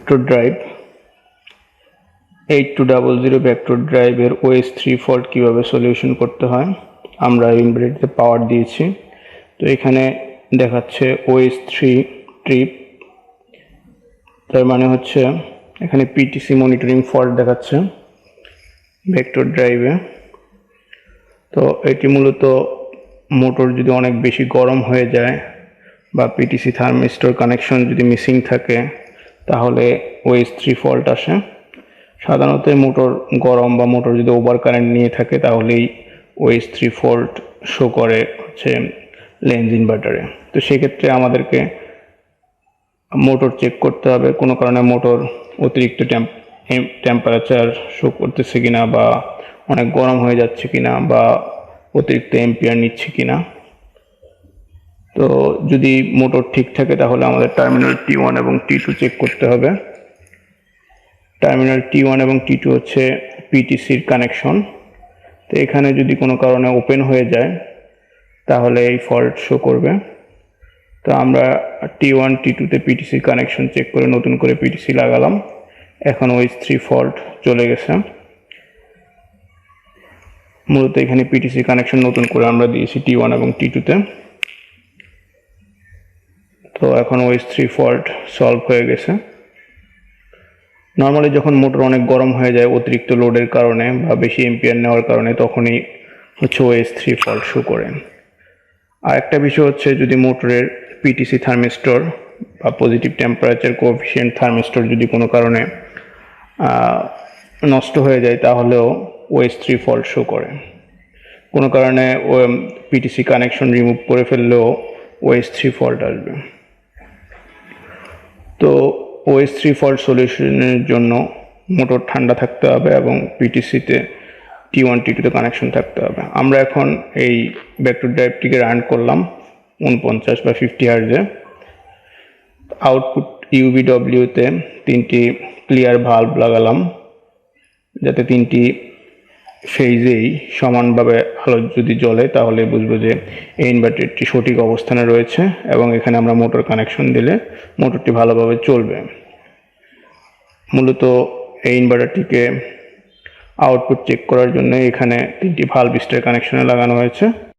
Vector drive 8200 vector ড্রাইভের OH3 fault কিভাবে solution করতে হয় আমরা ইনভার্টারে পাওয়ার দিয়েছি। তো এখানে দেখাচ্ছে OH3 ট্রিপ, তার মানে হচ্ছে এখানে PTC মনিটরিং ফল্ট দেখাচ্ছে ভেক্টর ড্রাইভে। তো এটি মূলত মোটর যদি অনেক বেশি গরম হয়ে যায় বা PTC থার্মিস্টর কানেকশন যদি মিসিং থাকে তাহলে OH3 ফল্ট আসে। সাধারণত মোটর গরম বা মোটর যদি ওভার কারেন্ট নিয়ে থাকে তাহলেই OH3 ফল্ট শো করে হচ্ছে লেন্স ইনভার্টারে। তো সেক্ষেত্রে আমাদেরকে মোটর চেক করতে হবে কোনো কারণে মোটর অতিরিক্ত টেম্পারেচার শো করতেছে কিনা বা অনেক গরম হয়ে যাচ্ছে কিনা বা অতিরিক্ত এম্পিয়ার নিচ্ছে কিনা। তো যদি মোটর ঠিক থাকে তাহলে আমাদের টার্মিনাল T1 এবং T2 চেক করতে হবে। টার্মিনাল T1 এবং T2 হচ্ছে PTCর কানেকশন। তো এখানে যদি কোনো কারণে ওপেন হয়ে যায় তাহলে এই ফল্ট শো করবে। তো আমরা T1 T2 তে PTC কানেকশন চেক করে নতুন করে PTC লাগালাম। এখন OH3 ফল্ট চলে গেছে। মূলত এখানে PTC কানেকশন নতুন করে আমরা দিয়েছি T1 এবং T2 তে। তো এখন OH3 ফল্ট সলভ হয়ে গেছে। নর্মালি যখন মোটর অনেক গরম হয়ে যায় অতিরিক্ত লোডের কারণে বা বেশি এম্পিয়ার নেওয়ার কারণে তখনই হচ্ছে OH3 ফল্ট শো করে। আর একটা বিষয় হচ্ছে যদি মোটরের PTC থার্মিস্টর বা পজিটিভ টেম্পারেচার কোএফিসিয়েন্ট থার্মিস্টর যদি কোনো কারণে নষ্ট হয়ে যায় তাহলেও OH3 ফল্ট শো করে। কোনো কারণে PTC কানেকশন রিমুভ করে ফেললেও OH3 ফল্ট আসবে। তো OH3 ফল্ট সলিউশনের জন্য মোটর ঠান্ডা থাকতে হবে এবং PTCতে T1 T2 তে কানেকশন থাকতে হবে। আমরা এখন এই ভেক্টর ড্রাইভটিকে রান করলাম 49 বা 50 হার্জে। আউটপুট UVW তে 3টি ক্লিয়ার ভালভ লাগালাম যাতে 3টি ফেজেই সমানভাবে আলো যদি জ্বলে তাহলে বুঝবো যে এই ইনভার্টারটি সঠিক অবস্থানে রয়েছে এবং এখানে আমরা মোটর কানেকশন দিলে মোটরটি ভালোভাবে চলবে। মূলত এই ইনভার্টারটিকে আউটপুট চেক করার জন্য এখানে 3টি ভালভ স্টার কানেকশনে লাগানো হয়েছে।